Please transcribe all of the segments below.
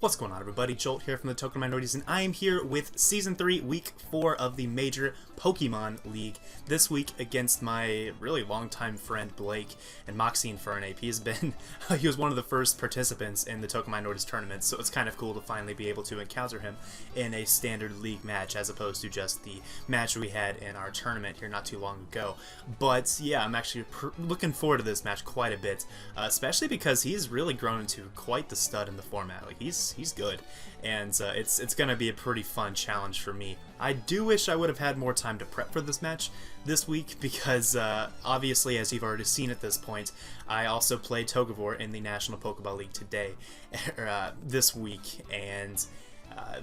What's going on, everybody? Jolt here from the Token Minorities, and I am here with Season 3, Week 4 of the Major Pokemon League. This week against my really longtime friend Blake and Moxie and Manaphy. He was one of the first participants in the Token Minorities tournament, so it's kind of cool to finally be able to encounter him in a standard league match as opposed to just the match we had in our tournament here not too long ago. But yeah, I'm actually looking forward to this match quite a bit, especially because he's really grown into quite the stud in the format. Like he's good, and it's gonna be a pretty fun challenge for me. I do wish I would have had more time to prep for this match this week because obviously, as you've already seen at this point, I also played Togavor in the National Pokeball League today, this week, and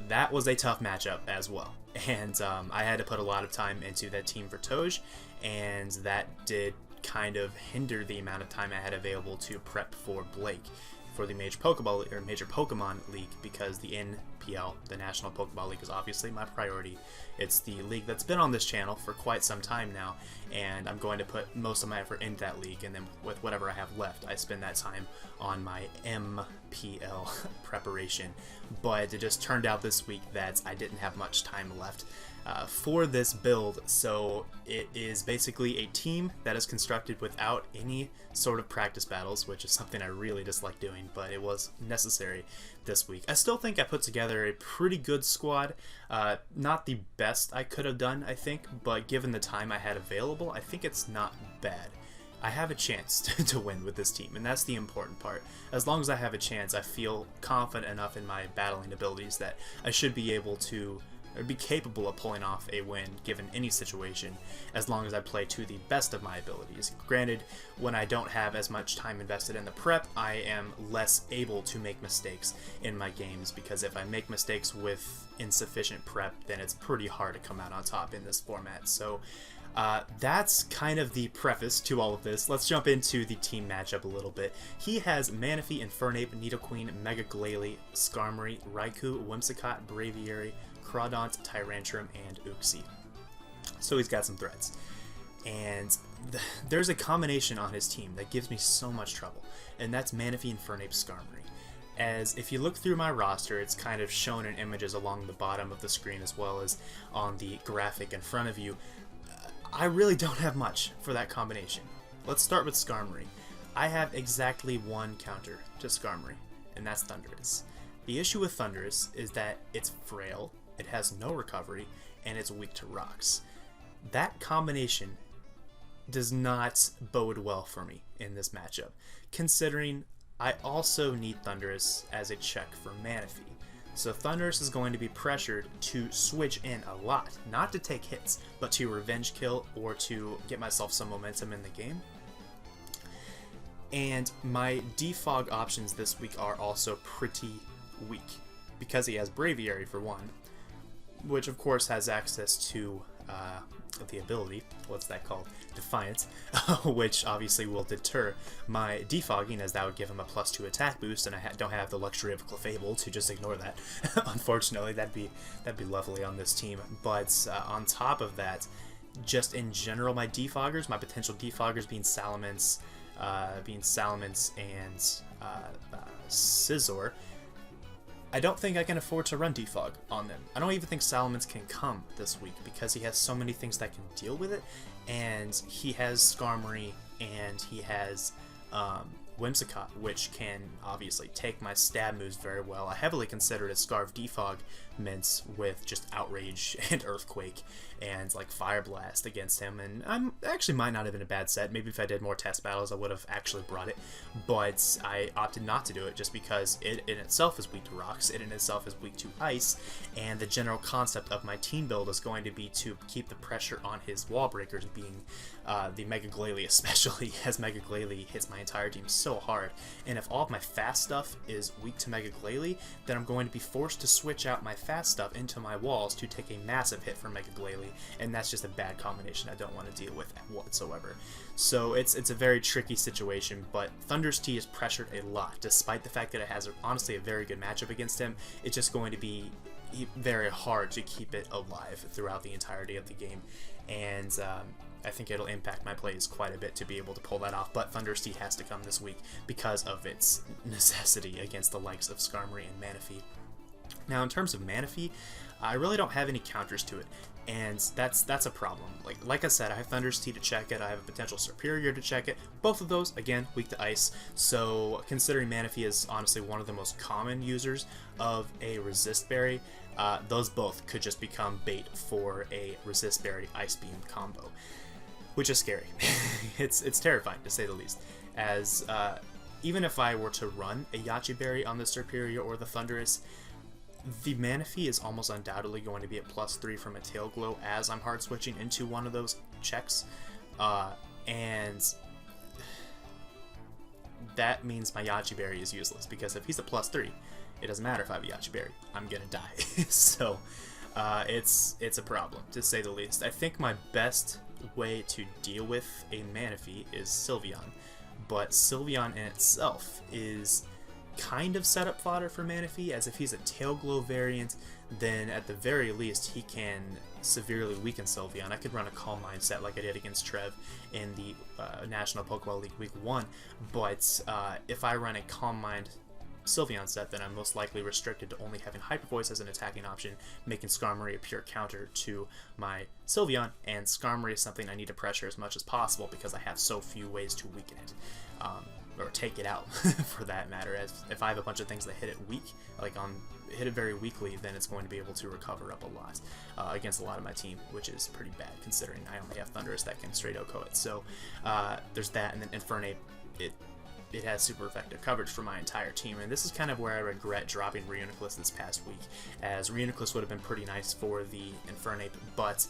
that was a tough matchup as well. And I had to put a lot of time into that team for Toj, and that did kind of hinder the amount of time I had available to prep for Blake for the Major Pokemon League, because the NPL, the National Pokeball League, is obviously my priority. It's the league that's been on this channel for quite some time now, and I'm going to put most of my effort into that league, and then with whatever I have left, I spend that time on my MPL preparation. But it just turned out this week that I didn't have much time left for this build, so it is basically a team that is constructed without any sort of practice battles, which is something I really dislike doing, but it was necessary this week. I still think I put together a pretty good squad, not the best I could have done, I think, but given the time I had available, I think it's not bad. I have a chance to win with this team, and that's the important part. As long as I have a chance, I feel confident enough in my battling abilities that I should be able to be capable of pulling off a win given any situation, as long as I play to the best of my abilities. Granted, when I don't have as much time invested in the prep, I am less able to make mistakes in my games, because if I make mistakes with insufficient prep, then it's pretty hard to come out on top in this format. So that's kind of the preface to all of this. Let's jump into the team matchup a little bit. He has Manaphy, Infernape, Nidoqueen, Mega Glalie, Skarmory, Raikou, Whimsicott, Braviary, Crawdaunt, Tyrantrum, and Uxie. So he's got some threats. And there's a combination on his team that gives me so much trouble, and that's Manaphy, Infernape, Skarmory. As if you look through my roster, it's kind of shown in images along the bottom of the screen as well as on the graphic in front of you. I really don't have much for that combination. Let's start with Skarmory. I have exactly one counter to Skarmory, and that's Thundurus. The issue with Thundurus is that it's frail, it has no recovery, and it's weak to rocks. That combination does not bode well for me in this matchup, considering I also need Thundurus as a check for Manaphy. So Thundurus is going to be pressured to switch in a lot, not to take hits, but to revenge kill or to get myself some momentum in the game. And my defog options this week are also pretty weak, because he has Braviary for one, which of course has access to the ability, what's that called? Defiance, which obviously will deter my defogging, as that would give him a +2 attack boost, and I don't have the luxury of Clefable to just ignore that. Unfortunately, that'd be lovely on this team. But on top of that, just in general, my defoggers, my potential defoggers being Salamence, and Scizor, I don't think I can afford to run defog on them. I don't even think Salamence can come this week because he has so many things that can deal with it, and he has Skarmory and he has Whimsicott, which can obviously take my stab moves very well. I heavily considered a Scarf defog mints with just Outrage and Earthquake and like Fire Blast against him, and I'm actually might not have been a bad set. Maybe if I did more test battles I would have actually brought it, but I opted not to do it just because it in itself is weak to rocks, it in itself is weak to ice, and the general concept of my team build is going to be to keep the pressure on his wall breakers, being the Mega Glalie especially, as Mega Glalie hits my entire team so hard, and if all of my fast stuff is weak to Mega Glalie, then I'm going to be forced to switch out my fast stuff into my walls to take a massive hit from Mega Glalie, and that's just a bad combination I don't want to deal with whatsoever. So it's a very tricky situation, but Thundurus T is pressured a lot, despite the fact that it has honestly a very good matchup against him. It's just going to be very hard to keep it alive throughout the entirety of the game, and I think it'll impact my plays quite a bit to be able to pull that off, but Thunderous Tea has to come this week because of its necessity against the likes of Skarmory and Manaphy. Now, in terms of Manaphy, I really don't have any counters to it, and that's a problem. Like I said, I have Thunderous Tea to check it, I have a potential Superior to check it. Both of those, again, weak to Ice, so considering Manaphy is honestly one of the most common users of a Resist Berry, those both could just become bait for a Resist Berry Ice Beam combo, which is scary. It's terrifying, to say the least, as even if I were to run a Yache Berry on the Superior or the Thunderous, the Manaphy is almost undoubtedly going to be at +3 from a Tail Glow as I'm hard switching into one of those checks, and that means my Yache Berry is useless, because if he's a +3, it doesn't matter if I have a Yache Berry, I'm gonna die. So it's a problem, to say the least. I think my best way to deal with a Manaphy is Sylveon, but Sylveon in itself is kind of setup fodder for Manaphy, as if he's a Tail Glow variant, then at the very least he can severely weaken Sylveon. I could run a Calm Mind set like I did against Trev in the National Pokeball League Week 1, but if I run a Calm Mind Sylveon set, then I'm most likely restricted to only having Hyper Voice as an attacking option, making Skarmory a pure counter to my Sylveon, and Skarmory is something I need to pressure as much as possible because I have so few ways to weaken it. Or take it out, for that matter. As if I have a bunch of things that hit it weak, hit it very weakly, then it's going to be able to recover up a lot against a lot of my team, which is pretty bad considering I only have Thunderous that can straight OHKO it. So there's that, and then Infernape, it has super effective coverage for my entire team, and this is kind of where I regret dropping Reuniclus this past week, as Reuniclus would have been pretty nice for the Infernape, but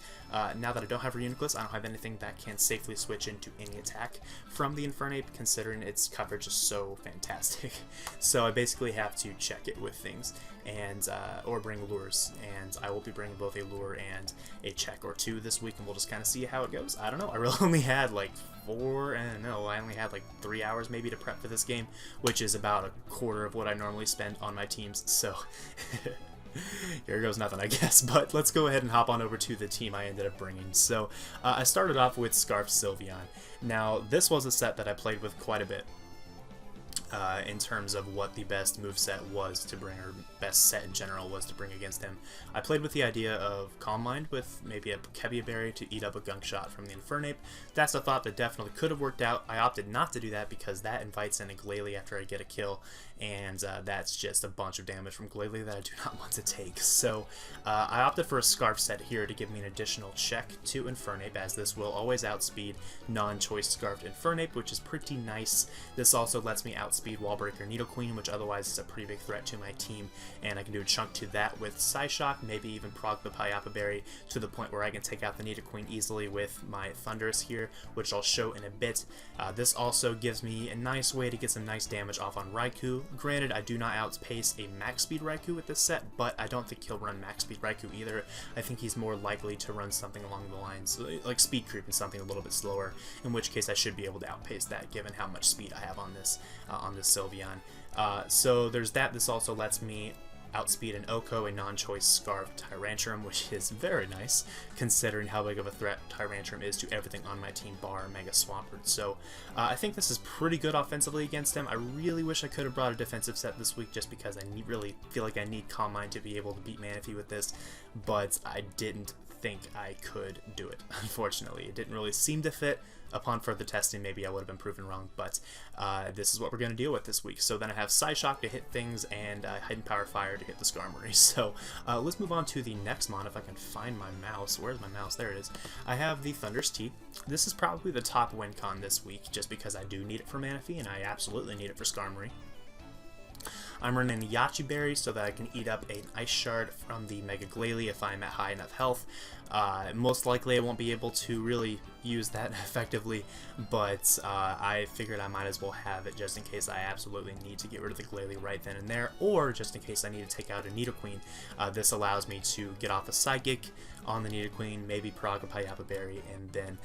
now that I don't have Reuniclus, I don't have anything that can safely switch into any attack from the Infernape, considering its coverage is so fantastic. So I basically have to check it with things, and or bring lures, and I will be bringing both a lure and a check or two this week, and we'll just kind of see how it goes. I don't know, I really only had like I only had like 3 hours maybe to prep for this game, which is about a quarter of what I normally spend on my teams, so here goes nothing, I guess. But let's go ahead and hop on over to the team I ended up bringing. So I started off with Scarf Sylveon. Now, this was a set that I played with quite a bit in terms of what the best moveset was to bring, or best set in general was to bring against him. I played with the idea of Calm Mind with maybe a Kebia Berry to eat up a Gunk Shot from the Infernape. That's a thought that definitely could have worked out. I opted not to do that because that invites in a Glalie after I get a kill, and that's just a bunch of damage from Glalie that I do not want to take. So I opted for a Scarf set here to give me an additional check to Infernape, as this will always outspeed non-choice Scarfed Infernape, which is pretty nice. This also lets me outspeed Wall Breaker Nidoqueen, which otherwise is a pretty big threat to my team, and I can do a chunk to that with Psyshock, maybe even proc the Payapa Berry to the point where I can take out the Nidoqueen easily with my Thunderous here, which I'll show in a bit. This also gives me a nice way to get some nice damage off on Raikou. Granted, I do not outpace a max speed Raikou with this set, but I don't think he'll run max speed Raikou either. I think he's more likely to run something along the lines like speed creep and something a little bit slower, in which case I should be able to outpace that given how much speed I have on this Sylveon. So there's that. This also lets me outspeed an OHKO, a non-choice Scarfed Tyrantrum, which is very nice considering how big of a threat Tyrantrum is to everything on my team bar Mega Swampert. So I think this is pretty good offensively against him. I really wish I could have brought a defensive set this week just because I really feel like I need Calm Mind to be able to beat Manaphy with this, but I didn't think I could do it, unfortunately. It didn't really seem to fit. Upon further testing, maybe I would have been proven wrong, but this is what we're going to deal with this week. So then I have Psyshock to hit things, and Hidden Power Fire to hit the Skarmory. So let's move on to the next mon, if I can find my mouse. Where's my mouse? There it is. I have the Thunderous Tea. This is probably the top win con this week, just because I do need it for Manaphy, and I absolutely need it for Skarmory. I'm running a Yache Berry so that I can eat up an Ice Shard from the Mega Glalie if I'm at high enough health. Most likely I won't be able to really use that effectively, but I figured I might as well have it just in case I absolutely need to get rid of the Glalie right then and there, or just in case I need to take out a Nidoqueen. This allows me to get off a Psychic on the Nidoqueen, maybe prog a Payapa Berry, and then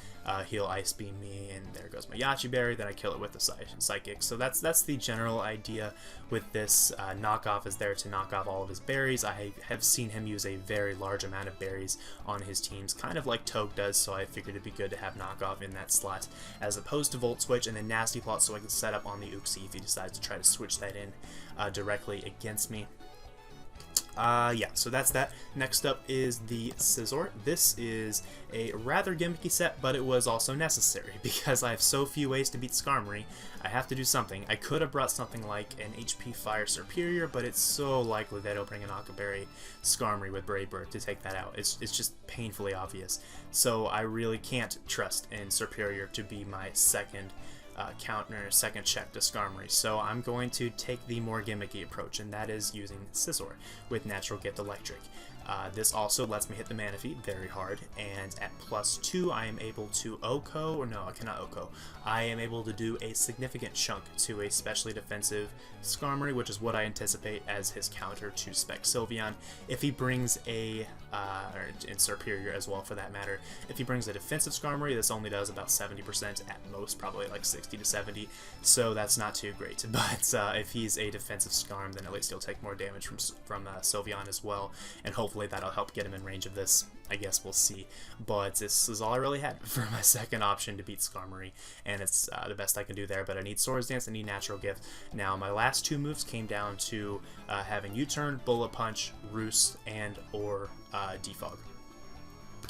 he'll Ice Beam me, and there goes my Yache Berry, then I kill it with the Psychic. So that's the general idea with this. Knockoff is there to knock off all of his berries. I have seen him use a very large amount of berries on his teams, kind of like Toke does, so I figured it'd be good to have knockoff in that slot, as opposed to Volt Switch and then Nasty Plot, so I can set up on the Uxie if he decides to try to switch that in directly against me. Yeah, so that's that. Next up is the Scizor. This is a rather gimmicky set, but it was also necessary because I have so few ways to beat Skarmory. I have to do something. I could have brought something like an HP Fire Superior, but it's so likely that I'll bring an Akaberry Skarmory with Brave Bird to take that out. It's just painfully obvious. So I really can't trust in Superior to be my second second check to Skarmory, so I'm going to take the more gimmicky approach, and that is using Scizor with Natural Gift Electric. This also lets me hit the Manaphy very hard, and at +2 I am able to OHKO, or no, I cannot OHKO. I am able to do a significant chunk to a specially defensive Skarmory, which is what I anticipate as his counter to Spec Sylveon. If he brings a, or in Superior as well for that matter, if he brings a defensive Skarmory, this only does about 70% at most, probably like 60 to 70, so that's not too great. But if he's a defensive Skarm, then at least he'll take more damage from Sylveon as well, and hopefully that'll help get him in range of this. I guess we'll see, but this is all I really had for my second option to beat Skarmory, and it's the best I can do there. But I need Swords Dance, I need Natural Gift. Now my last two moves came down to having U-Turn, Bullet Punch, Roost, and or Defog.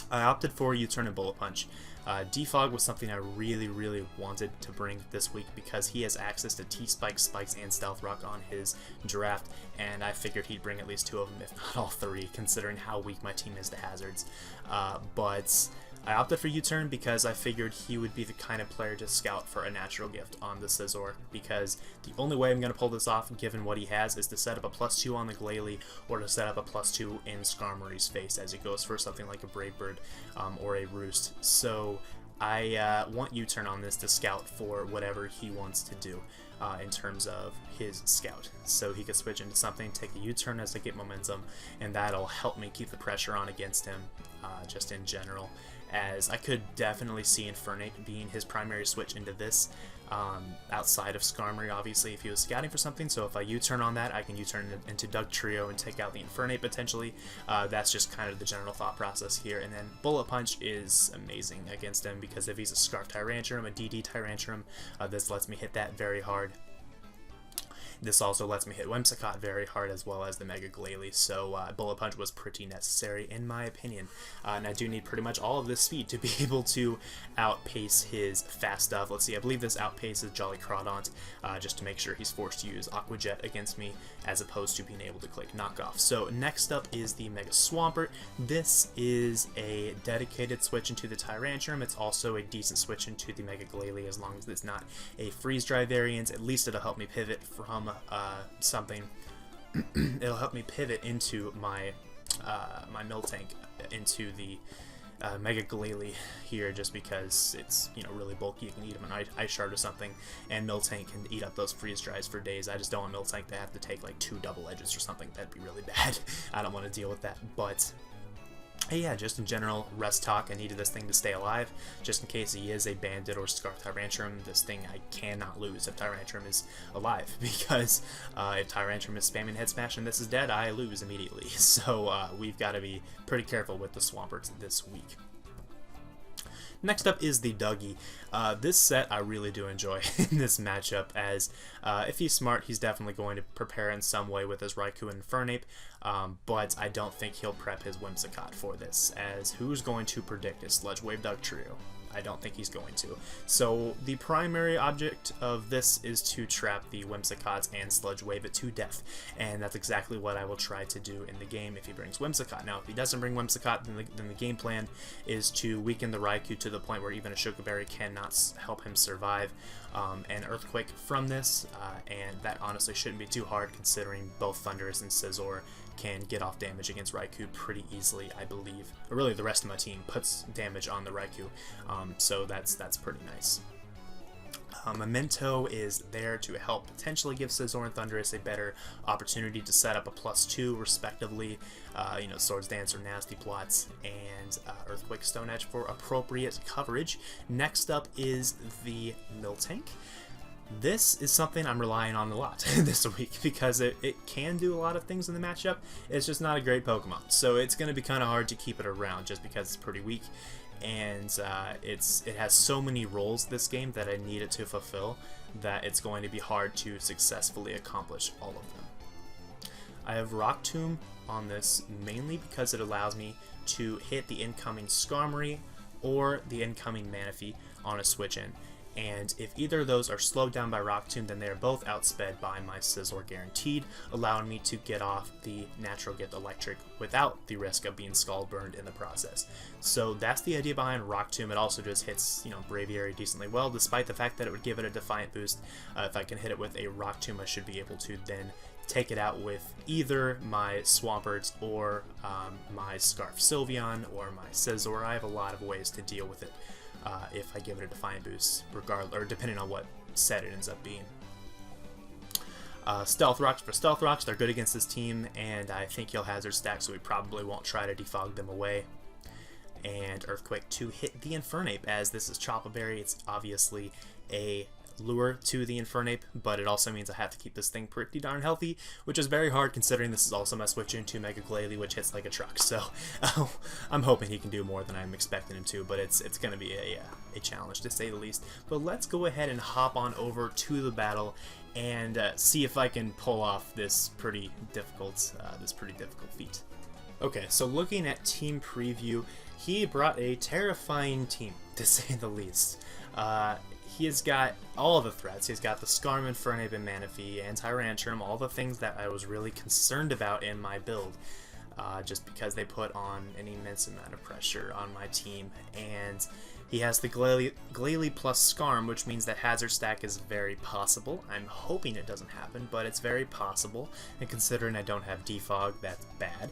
I opted for U-Turn and Bullet Punch. Defog was something I really wanted to bring this week because he has access to T-Spike, Spikes, and Stealth Rock on his draft, and I figured he'd bring at least 2 of them, if not all 3, considering how weak my team is to hazards. But I opted for U-Turn because I figured he would be the kind of player to scout for a Natural Gift on the Scizor, because the only way I'm going to pull this off, given what he has, is to set up a +2 on the Glalie, or to set up a +2 in Skarmory's face as he goes for something like a Brave Bird or a Roost. So I want U-Turn on this to scout for whatever he wants to do in terms of his scout. So he could switch into something, take a U-Turn as I get momentum, and that'll help me keep the pressure on against him just in general, as I could definitely see Infernape being his primary switch into this, outside of Skarmory, obviously, if he was scouting for something. So if I U-Turn on that, I can U-Turn into Dugtrio and take out the Infernape potentially. That's just kind of the general thought process here. And then Bullet Punch is amazing against him, because if he's a Scarf Tyrantrum, a DD Tyrantrum, this lets me hit that very hard. This also lets me hit Whimsicott very hard, as well as the Mega Glalie, so Bullet Punch was pretty necessary in my opinion. And I do need pretty much all of this speed to be able to outpace his fast stuff. Let's see, I believe this outpaces Jolly Crawdaunt, just to make sure he's forced to use Aqua Jet against me, as opposed to being able to click Knockoff. So next up is the Mega Swampert. This is a dedicated switch into the Tyrantrum. It's also a decent switch into the Mega Glalie, as long as it's not a Freeze Dry variant. At least it'll help me pivot from something. It'll help me pivot into my my Miltank into the Mega Glalie here, just because it's, you know, really bulky. You can eat him an Ice Shard or something, and Miltank can eat up those freeze dries for days. I just don't want Miltank to have to take like 2 double edges or something. That'd be really bad. I don't want to deal with that. But hey, yeah, just in general, rest talk, I needed this thing to stay alive, just in case he is a Bandit or Scarf Tyrantrum. This thing I cannot lose if Tyrantrum is alive, because if Tyrantrum is spamming Head Smash and this is dead, I lose immediately. So we've got to be pretty careful with the Swamperts this week. Next up is the Dougie. This set I really do enjoy in this matchup, as if he's smart, he's definitely going to prepare in some way with his Raikou and Infernape, but I don't think he'll prep his Whimsicott for this, as who's going to predict a Sludge Wave Dugtrio? I don't think he's going to. So the primary object of this is to trap the Whimsicotts and Sludge Wave it to death, and that's exactly what I will try to do in the game if he brings Whimsicott. Now, if he doesn't bring Whimsicott, then the game plan is to weaken the Raikou to the point where even a Sugar Berry cannot help him survive, and Earthquake from this, and that honestly shouldn't be too hard, considering both Thundurus and Scizor can get off damage against Raikou pretty easily, I believe. Or really, the rest of my team puts damage on the Raikou, so that's pretty nice. Memento is there to help potentially give Scizor and Thundurus a better opportunity to set up a +2 respectively, you know, Swords Dance or Nasty Plots, and Earthquake Stone Edge for appropriate coverage. Next up is the Miltank. This is something I'm relying on a lot this week because it can do a lot of things in the matchup. It's just not a great Pokemon, so it's going to be kind of hard to keep it around just because it's pretty weak, and it has so many roles this game that I need it to fulfill that it's going to be hard to successfully accomplish all of them. I have Rock Tomb on this mainly because it allows me to hit the incoming Skarmory or the incoming Manaphy on a switch in. And if either of those are slowed down by Rock Tomb, then they are both outsped by my Scizor guaranteed, allowing me to get off the natural gift Electric without the risk of being Scald Burned in the process. So that's the idea behind Rock Tomb. It also just hits, Braviary decently well, despite the fact that it would give it a Defiant boost. If I can hit it with a Rock Tomb, I should be able to then take it out with either my Swamperts or my Scarf Sylveon or my Scizor. I have a lot of ways to deal with it. If I give it a Defiant boost, or depending on what set it ends up being. Stealth Rocks for Stealth Rocks, they're good against this team, and I think he'll Hazard stack, so we probably won't try to defog them away. And Earthquake to hit the Infernape, as this is Chopa Berry. It's obviously a lure to the Infernape, but it also means I have to keep this thing pretty darn healthy, which is very hard considering this is also my switch into Mega Glalie, which hits like a truck. So I'm hoping he can do more than I'm expecting him to, but it's going to be a challenge to say the least. But let's go ahead and hop on over to the battle and see if I can pull off this pretty difficult feat. Okay, so looking at team preview, he brought a terrifying team, to say the least. He has got all the threats. He's got the Skarmory, Infernape, and Manaphy, and Tyrantrum, all the things that I was really concerned about in my build, just because they put on an immense amount of pressure on my team. And he has the Glalie plus Skarm, which means that Hazard stack is very possible. I'm hoping it doesn't happen, but it's very possible. And considering I don't have Defog, that's bad.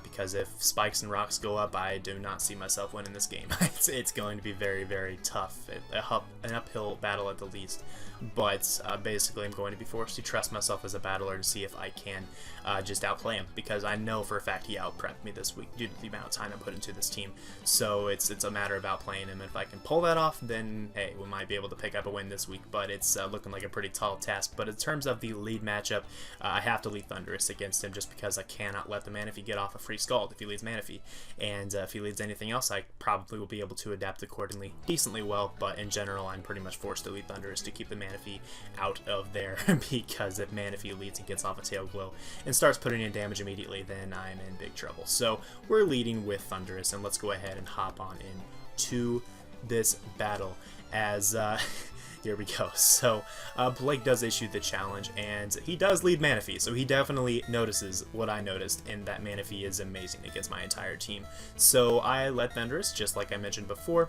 Because if Spikes and Rocks go up, I do not see myself winning this game. It's going to be very, very tough. An uphill battle at the least. But basically I'm going to be forced to trust myself as a battler to see if I can just outplay him. Because I know for a fact he outprepped me this week due to the amount of time I put into this team. So it's a matter of outplaying him. And if I can pull that off, then hey, we might be able to pick up a win this week. But it's looking like a pretty tall task. But in terms of the lead matchup, I have to lead Thundurus against him just because I cannot let the Manaphy get off a free Scald if he leads Manaphy. And if he leads anything else, I probably will be able to adapt accordingly decently well. But in general, I'm pretty much forced to lead Thundurus to keep the Manaphy out of there. Because if Manaphy leads and gets off a Tail Glow and starts putting in damage immediately, then I'm in big trouble. So we're leading with Thundurus, and let's go ahead and hop on into this battle as here we go. So Blake does issue the challenge, and he does lead Manaphy, so he definitely notices what I noticed, in that Manaphy is amazing against my entire team. So I let Thundurus, just like I mentioned before.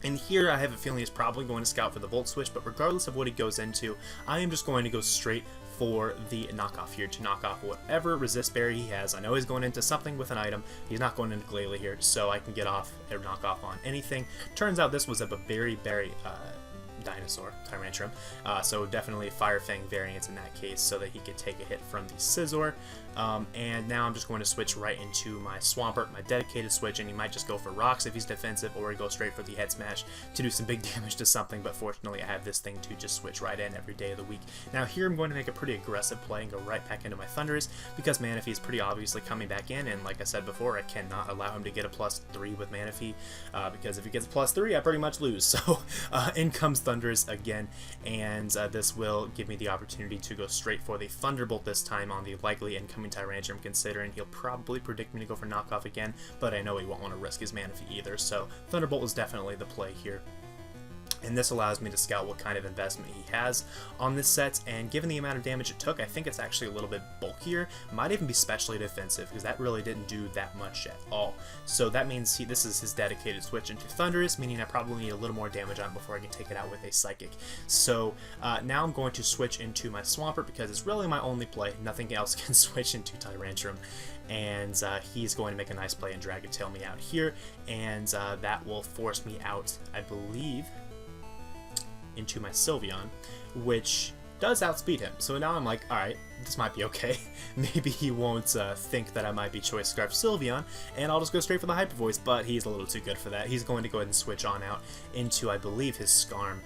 And here I have a feeling he's probably going to scout for the Volt Switch, but regardless of what he goes into, I am just going to go straight for the knockoff here to knock off whatever resist berry he has. I know he's going into something with an item. He's not going into Glalie here, so I can get off or knock off on anything. Turns out this was a berry dinosaur, Tyrantrum, so definitely Fire Fang variants in that case, so that he could take a hit from the Scizor. And now I'm just going to switch right into my Swampert, my dedicated switch, and he might just go for Rocks if he's defensive, or he goes straight for the Head Smash to do some big damage to something, but fortunately I have this thing to just switch right in every day of the week. Now here I'm going to make a pretty aggressive play and go right back into my Thundurus, because Manaphy is pretty obviously coming back in, and like I said before, I cannot allow him to get a +3 with Manaphy, because if he gets a +3, I pretty much lose. So in comes Thundurus again, and this will give me the opportunity to go straight for the Thunderbolt this time on the likely incoming Tyrantrum, considering he'll probably predict me to go for knockoff again, but I know he won't want to risk his Manaphy either, so Thunderbolt was definitely the play here. And this allows me to scout what kind of investment he has on this set, and given the amount of damage it took, I think it's actually a little bit bulkier. Might even be specially defensive, because that really didn't do that much at all. So that means this is his dedicated switch into Thundurus, meaning I probably need a little more damage on it before I can take it out with a Psychic. So now I'm going to switch into my Swampert, because it's really my only play. Nothing else can switch into Tyrantrum. And he's going to make a nice play and Dragon Tail me out here, and that will force me out, I believe, into my Sylveon, which does outspeed him. So now I'm like, alright, this might be okay. Maybe he won't think that I might be Choice Scarf Sylveon, and I'll just go straight for the Hyper Voice, but he's a little too good for that. He's going to go ahead and switch on out into, I believe, his Skarm.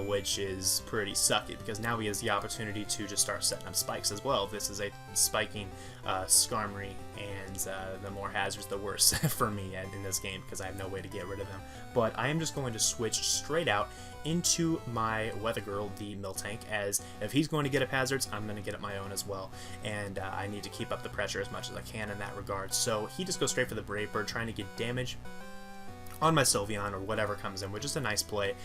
which is pretty sucky because now he has the opportunity to just start setting up spikes as well. This is a spiking Skarmory, and the more hazards, the worse for me in this game because I have no way to get rid of them. But I am just going to switch straight out into my Weather Girl, the Miltank, as if he's going to get up hazards, I'm going to get up my own as well, and I need to keep up the pressure as much as I can in that regard. So he just goes straight for the Brave Bird, trying to get damage on my Sylveon or whatever comes in, which is a nice play,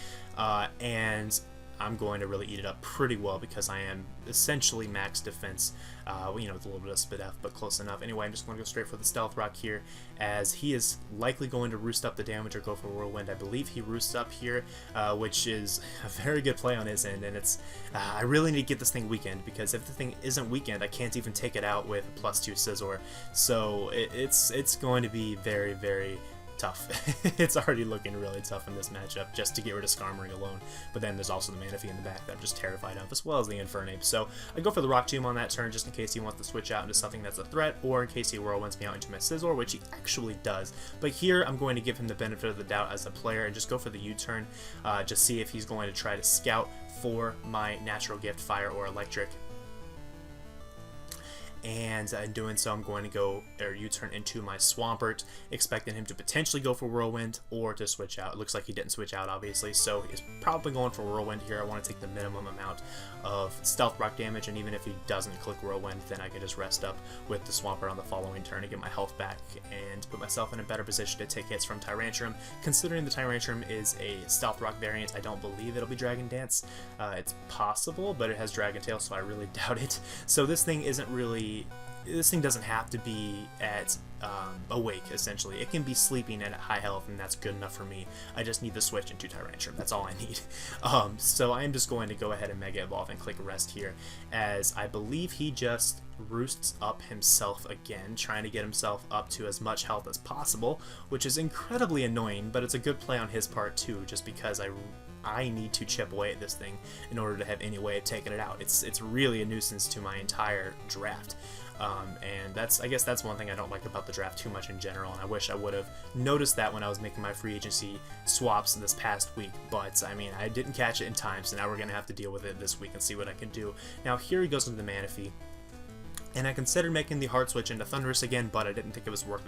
and I'm going to really eat it up pretty well because I am essentially max defense, you know, with a little bit of Spit F, but close enough. Anyway, I'm just going to go straight for the Stealth Rock here, as he is likely going to roost up the damage or go for Whirlwind. I believe he roosts up here, which is a very good play on his end, and it's I really need to get this thing weakened, because if the thing isn't weakened, I can't even take it out with +2 Scizor, so it's going to be very, very tough. It's already looking really tough in this matchup just to get rid of Skarmory alone, but then there's also the Manaphy in the back that I'm just terrified of, as well as the Infernape. So I go for the Rock Tomb on that turn just in case he wants to switch out into something that's a threat, or in case he Whirlwinds me out into my Scizor, which he actually does. But here I'm going to give him the benefit of the doubt as a player and just go for the U-turn, just see if he's going to try to scout for my Natural Gift, Fire, or Electric. And in doing so, I'm going to go U-turn into my Swampert, expecting him to potentially go for Whirlwind or to switch out. It looks like he didn't switch out, obviously, so he's probably going for Whirlwind here. I want to take the minimum amount of Stealth Rock damage, and even if he doesn't click Whirlwind, then I can just rest up with the Swampert on the following turn to get my health back and put myself in a better position to take hits from Tyrantrum. Considering the Tyrantrum is a Stealth Rock variant, I don't believe it'll be Dragon Dance. It's possible, but it has Dragon Tail, so I really doubt it. So this thing doesn't have to be at awake, essentially. It can be sleeping at high health, and that's good enough for me. I just need to switch into Tyrantrum. That's all I need. So I am just going to go ahead and Mega Evolve and click Rest here, as I believe he just roosts up himself again, trying to get himself up to as much health as possible, which is incredibly annoying, but it's a good play on his part too, just because I need to chip away at this thing in order to have any way of taking it out. It's really a nuisance to my entire draft. And I guess that's one thing I don't like about the draft too much in general, and I wish I would have noticed that when I was making my free agency swaps this past week, but I mean, I didn't catch it in time, so now we're going to have to deal with it this week and see what I can do. Now here he goes into the Manaphy, and I considered making the hard switch into Thundurus again, but I didn't think it was worth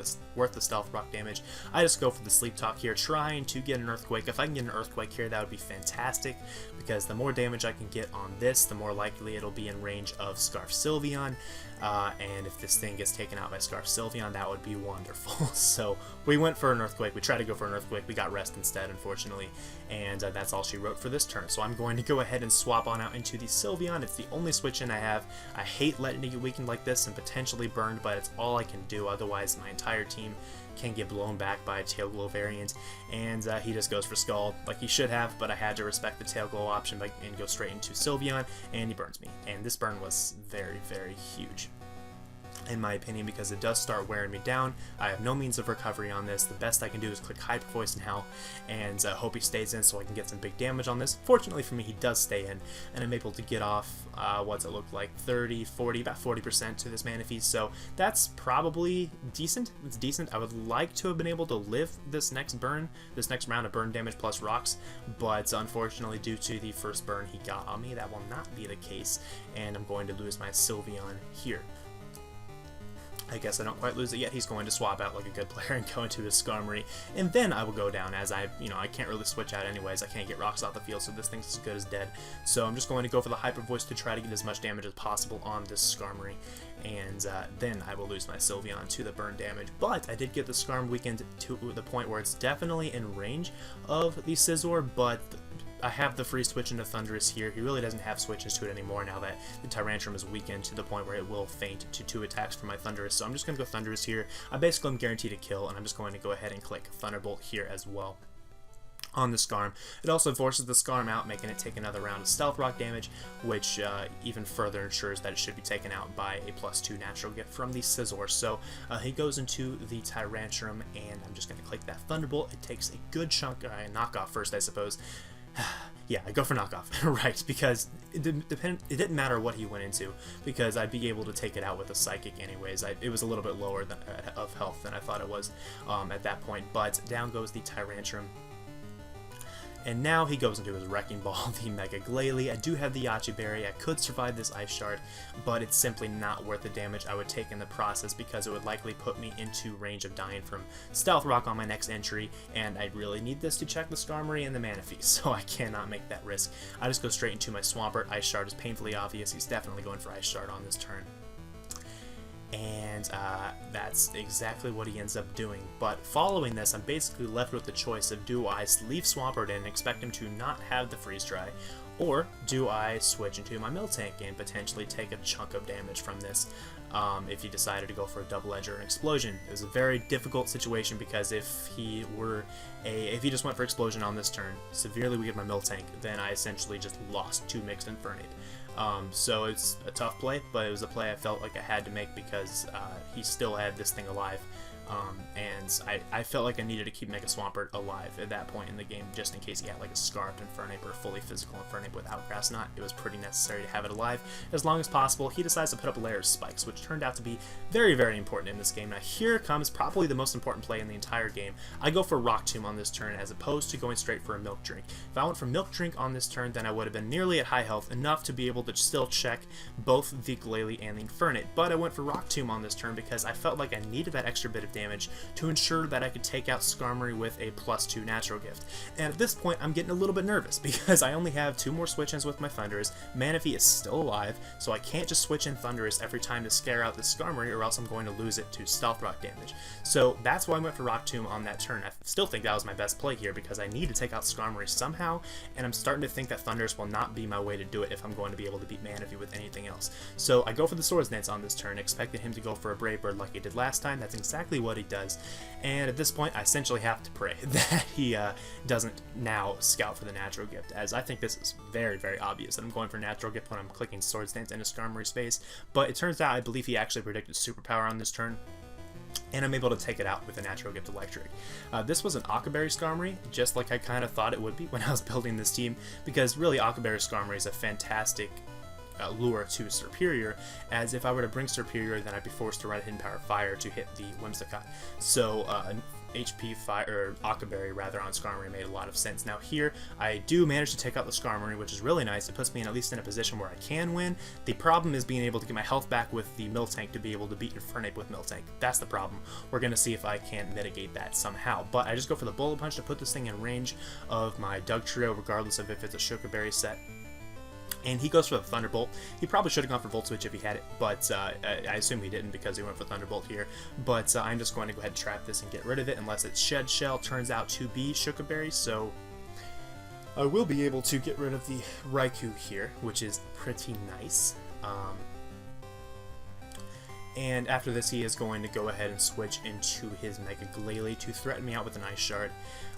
the Stealth Rock damage. I just go for the Sleep Talk here, trying to get an Earthquake. If I can get an Earthquake here, that would be fantastic, because the more damage I can get on this, the more likely it'll be in range of Scarf Sylveon, and if this thing gets taken out by Scarf Sylveon, that would be wonderful. So we went for an Earthquake. We tried to go for an Earthquake. We got Rest instead, unfortunately, and that's all she wrote for this turn. So I'm going to go ahead and swap on out into the Sylveon. It's the only switch in I have. I hate letting it get weakened like this and potentially burned, but it's all I can do. Otherwise, my entire team can get blown back by a Tail Glow variant, and he just goes for Scald like he should have, but I had to respect the Tail Glow option and go straight into Sylveon, and he burns me. And this burn was very, very huge, in my opinion, because it does start wearing me down. I have no means of recovery on this. The best I can do is click Hyper Voice now and hope he stays in so I can get some big damage on this. Fortunately for me, he does stay in, and I'm able to get off, what's it look like, 30, 40, about 40% to this Manaphy, so that's probably decent. It's decent. I would like to have been able to live this next round of burn damage plus rocks, but unfortunately, due to the first burn he got on me, that will not be the case, and I'm going to lose my Sylveon here. I guess I don't quite lose it yet. He's going to swap out like a good player and go into his Skarmory, and then I will go down, as I can't really switch out anyways. I can't get rocks off the field, so this thing's as good as dead. So I'm just going to go for the Hyper Voice to try to get as much damage as possible on this Skarmory, and then I will lose my Sylveon to the burn damage. But I did get the Skarm weakened to the point where it's definitely in range of the Scizor, but I have the free switch into Thundurus here. He really doesn't have switches to it anymore now that the Tyrantrum is weakened to the point where it will faint to 2 attacks from my Thundurus. So I'm just going to go Thundurus here. I basically am guaranteed a kill, and I'm just going to go ahead and click Thunderbolt here as well on the Skarm. It also forces the Skarm out, making it take another round of Stealth Rock damage, which even further ensures that it should be taken out by a +2 natural gift from the Scizor. So he goes into the Tyrantrum, and I'm just going to click that Thunderbolt. It takes a good chunk, knockoff first, I suppose. Yeah, I go for knockoff, right, because it didn't matter what he went into, because I'd be able to take it out with a Psychic anyways. It was a little bit lower of health than I thought it was at that point, but down goes the Tyrantrum. And now he goes into his Wrecking Ball, the Mega Glalie. I do have the Yache Berry. I could survive this Ice Shard, but it's simply not worth the damage I would take in the process because it would likely put me into range of dying from Stealth Rock on my next entry, and I really need this to check the Skarmory and the Manaphy, so I cannot make that risk. I just go straight into my Swampert. Ice Shard is painfully obvious. He's definitely going for Ice Shard on this turn. And that's exactly what he ends up doing. But following this, I'm basically left with the choice of do I leave Swampert in and expect him to not have the Freeze Dry, or do I switch into my Miltank and potentially take a chunk of damage from this if he decided to go for a Double Edge or an Explosion. It was a very difficult situation because if he just went for Explosion on this turn, severely weakened my Miltank, then I essentially just lost 2 Mixed Infernape. So it's a tough play, but it was a play I felt like I had to make because he still had this thing alive. And I felt like I needed to keep Mega Swampert alive at that point in the game, just in case he had like a Scarfed Infernape or a fully physical Infernape without Grass Knot. It was pretty necessary to have it alive as long as possible. He decides to put up a layer of spikes, which turned out to be very, very important in this game. Now here comes probably the most important play in the entire game. I go for Rock Tomb on this turn as opposed to going straight for a Milk Drink. If I went for Milk Drink on this turn, then I would have been nearly at high health, enough to be able to still check both the Glalie and the Infernape. But I went for Rock Tomb on this turn because I felt like I needed that extra bit of damage to ensure that I could take out Skarmory with a +2 Natural Gift. And at this point, I'm getting a little bit nervous because I only have 2 more switch-ins with my Thundurus. Manaphy is still alive, so I can't just switch in Thundurus every time to scare out this Skarmory, or else I'm going to lose it to Stealth Rock damage. So that's why I went for Rock Tomb on that turn. I still think that was my best play here because I need to take out Skarmory somehow, and I'm starting to think that Thundurus will not be my way to do it if I'm going to be able to beat Manaphy with anything else. So I go for the Swords Dance on this turn, expecting him to go for a Brave Bird like he did last time. That's exactly what he does. And at this point, I essentially have to pray that he doesn't now scout for the Natural Gift, as I think this is very, very obvious that I'm going for Natural Gift when I'm clicking Swords Dance into Skarmory space. But it turns out I believe he actually predicted Superpower on this turn, and I'm able to take it out with a Natural Gift Electric. This was an Occaberry Skarmory, just like I kind of thought it would be when I was building this team, because really Occaberry Skarmory is a fantastic lure to Serperior, as if I were to bring Serperior, then I'd be forced to run Hidden Power Fire to hit the Whimsicott. So HP Fire, or Occaberry rather, on Skarmory made a lot of sense. Now here, I do manage to take out the Skarmory, which is really nice. It puts me at least in a position where I can win. The problem is being able to get my health back with the Miltank to be able to beat Infernape with Miltank. That's the problem. We're going to see if I can mitigate that somehow. But I just go for the Bullet Punch to put this thing in range of my Dugtrio, regardless of if it's a Chocoberry set. And he goes for the Thunderbolt. He probably should have gone for Volt Switch if he had it, but I assume he didn't because he went for Thunderbolt here. But I'm just going to go ahead and trap this and get rid of it, unless its Shed Shell turns out to be Chocoberry, so I will be able to get rid of the Raikou here, which is pretty nice. And after this, he is going to go ahead and switch into his Mega Glalie to threaten me out with an Ice Shard.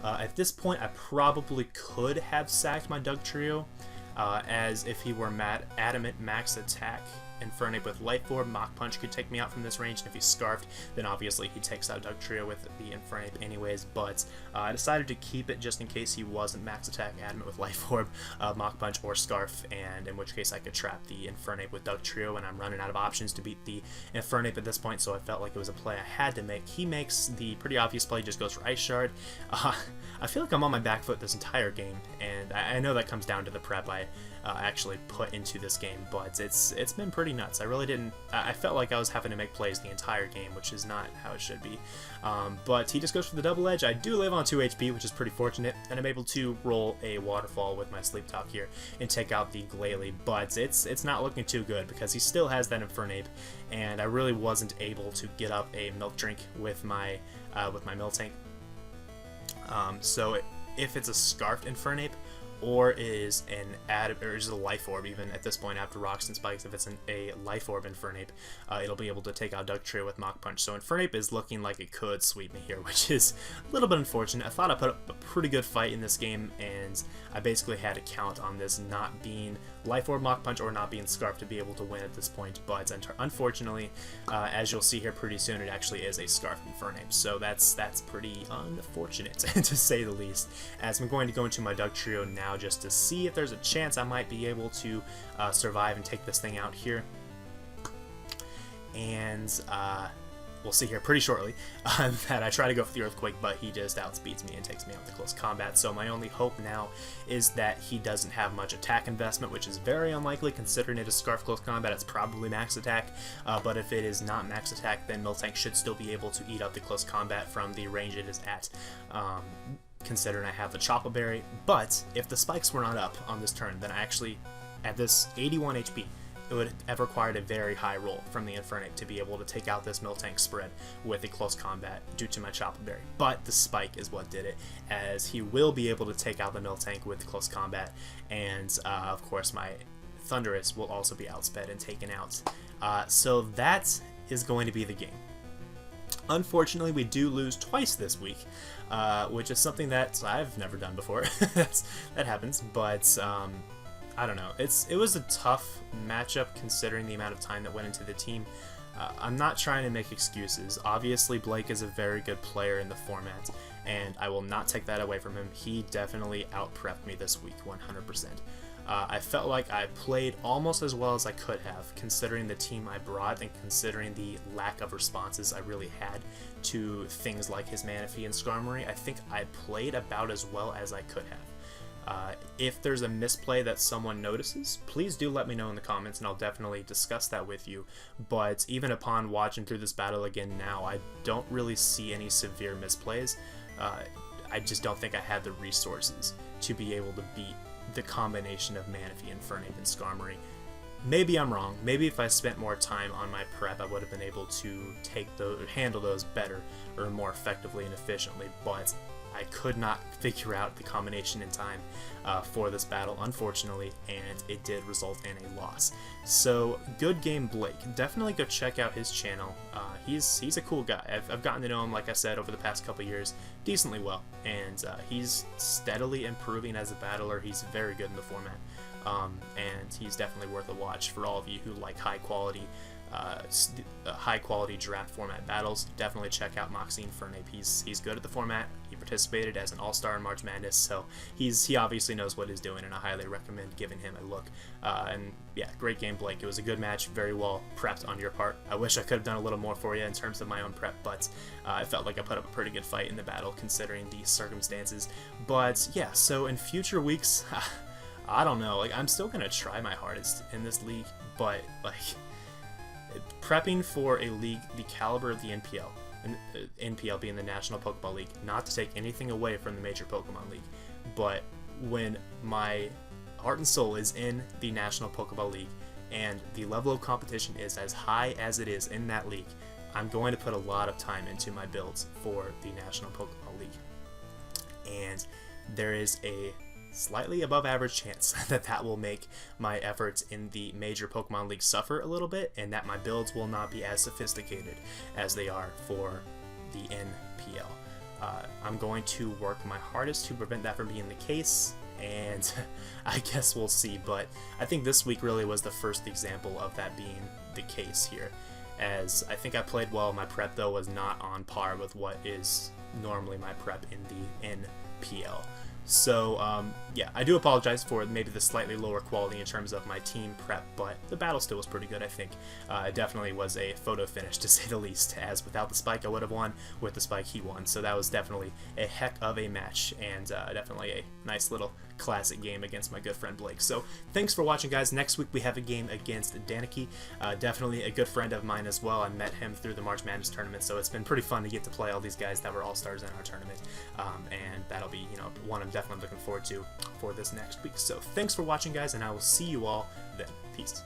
At this point, I probably could have sacked my Dugtrio, as if he were Adamant Max Attack Infernape with Life Orb, Mach Punch could take me out from this range, and if he's Scarfed, then obviously he takes out Dugtrio with the Infernape anyways, but I decided to keep it just in case he wasn't Max Attack Adamant with Life Orb, Mach Punch, or Scarf, and in which case I could trap the Infernape with Dugtrio, and I'm running out of options to beat the Infernape at this point, so I felt like it was a play I had to make. He makes the pretty obvious play, just goes for Ice Shard. I feel like I'm on my back foot this entire game, and I know that comes down to the prep I actually put into this game, but it's been pretty nuts. I really didn't. I felt like I was having to make plays the entire game, which is not how it should be. But he just goes for the Double Edge. I do live on 2 HP, which is pretty fortunate, and I'm able to roll a Waterfall with my Sleep Talk here and take out the Glalie. But it's not looking too good because he still has that Infernape, and I really wasn't able to get up a Milk Drink with my Miltank. So if it's a Scarfed Infernape, or is a Life Orb, even at this point after Rocks and Spikes, if it's a Life Orb Infernape, it'll be able to take out Dugtrio with Mach Punch. So Infernape is looking like it could sweep me here, which is a little bit unfortunate. I thought I put up a pretty good fight in this game, and I basically had to count on this not being Life Orb, Mach Punch, or not being Scarf to be able to win at this point, but unfortunately, as you'll see here pretty soon, it actually is a Scarf Infernape, so that's pretty unfortunate, to say the least, as I'm going to go into my Dugtrio now just to see if there's a chance I might be able to survive and take this thing out here. And we'll see here pretty shortly, that I try to go for the Earthquake, but he just outspeeds me and takes me out to close combat. So my only hope now is that he doesn't have much attack investment, which is very unlikely considering it is Scarf Close Combat. It's probably max attack, but if it is not max attack, then Miltank should still be able to eat up the close combat from the range it is at. Considering I have the Choppa Berry, but if the spikes were not up on this turn, then I actually, at this 81 HP, it would have required a very high roll from the Infernape to be able to take out this Miltank spread with a close combat due to my Choppa Berry. But the spike is what did it, as he will be able to take out the Miltank with close combat, and of course my Thundurus will also be outsped and taken out. So that is going to be the game. Unfortunately, we do lose twice this week, which is something that I've never done before. That happens, but I don't know. It was a tough matchup considering the amount of time that went into the team. I'm not trying to make excuses. Obviously, Blake is a very good player in the format, and I will not take that away from him. He definitely out-prepped me this week, 100%. I felt like I played almost as well as I could have, considering the team I brought and considering the lack of responses I really had to things like his Manaphy and Skarmory. I think I played about as well as I could have. If there's a misplay that someone notices, please do let me know in the comments, and I'll definitely discuss that with you. But even upon watching through this battle again now, I don't really see any severe misplays. I just don't think I had the resources to be able to beat the combination of Manaphy, Infernape, and Skarmory. Maybe I'm wrong. Maybe if I spent more time on my prep, I would have been able to handle those better or more effectively and efficiently, but I could not figure out the combination in time for this battle, unfortunately, and it did result in a loss. So, good game, Blake. Definitely go check out his channel. He's a cool guy. I've gotten to know him, like I said, over the past couple years, decently well, and he's steadily improving as a battler. He's very good in the format, and he's definitely worth a watch for all of you who like high quality draft format battles. Definitely check out Moxie and Infernape. He's good at the format. He participated as an all-star in March Madness, so he obviously knows what he's doing, and I highly recommend giving him a look. And yeah, great game, Blake. It was a good match, very well prepped on your part. I wish I could have done a little more for you in terms of my own prep, but I felt like I put up a pretty good fight in the battle considering the circumstances. But yeah, so in future weeks, I don't know. Like, I'm still gonna try my hardest in this league, but like, prepping for a league the caliber of the NPL, and NPL being the National Pokeball League, not to take anything away from the Major Pokemon League, but when my heart and soul is in the National Pokeball League and the level of competition is as high as it is in that league, I'm going to put a lot of time into my builds for the National Pokeball League, and there is a slightly above average chance that will make my efforts in the Major Pokemon League suffer a little bit, and that my builds will not be as sophisticated as they are for the NPL. I'm going to work my hardest to prevent that from being the case, and I guess we'll see, but I think this week really was the first example of that being the case here, as I think I played well. My prep, though, was not on par with what is normally my prep in the NPL. So, yeah, I do apologize for maybe the slightly lower quality in terms of my team prep, but the battle still was pretty good, I think. It definitely was a photo finish, to say the least, as without the spike I would have won, with the spike he won. So that was definitely a heck of a match, and definitely a nice little classic game against my good friend Blake. So thanks for watching, guys. Next week we have a game against Daniki, definitely a good friend of mine as well. I met him through the March Madness tournament, so it's been pretty fun to get to play all these guys that were all-stars in our tournament, and that'll be, you know, one I'm definitely looking forward to for this next week. So thanks for watching, guys, and I will see you all then. Peace.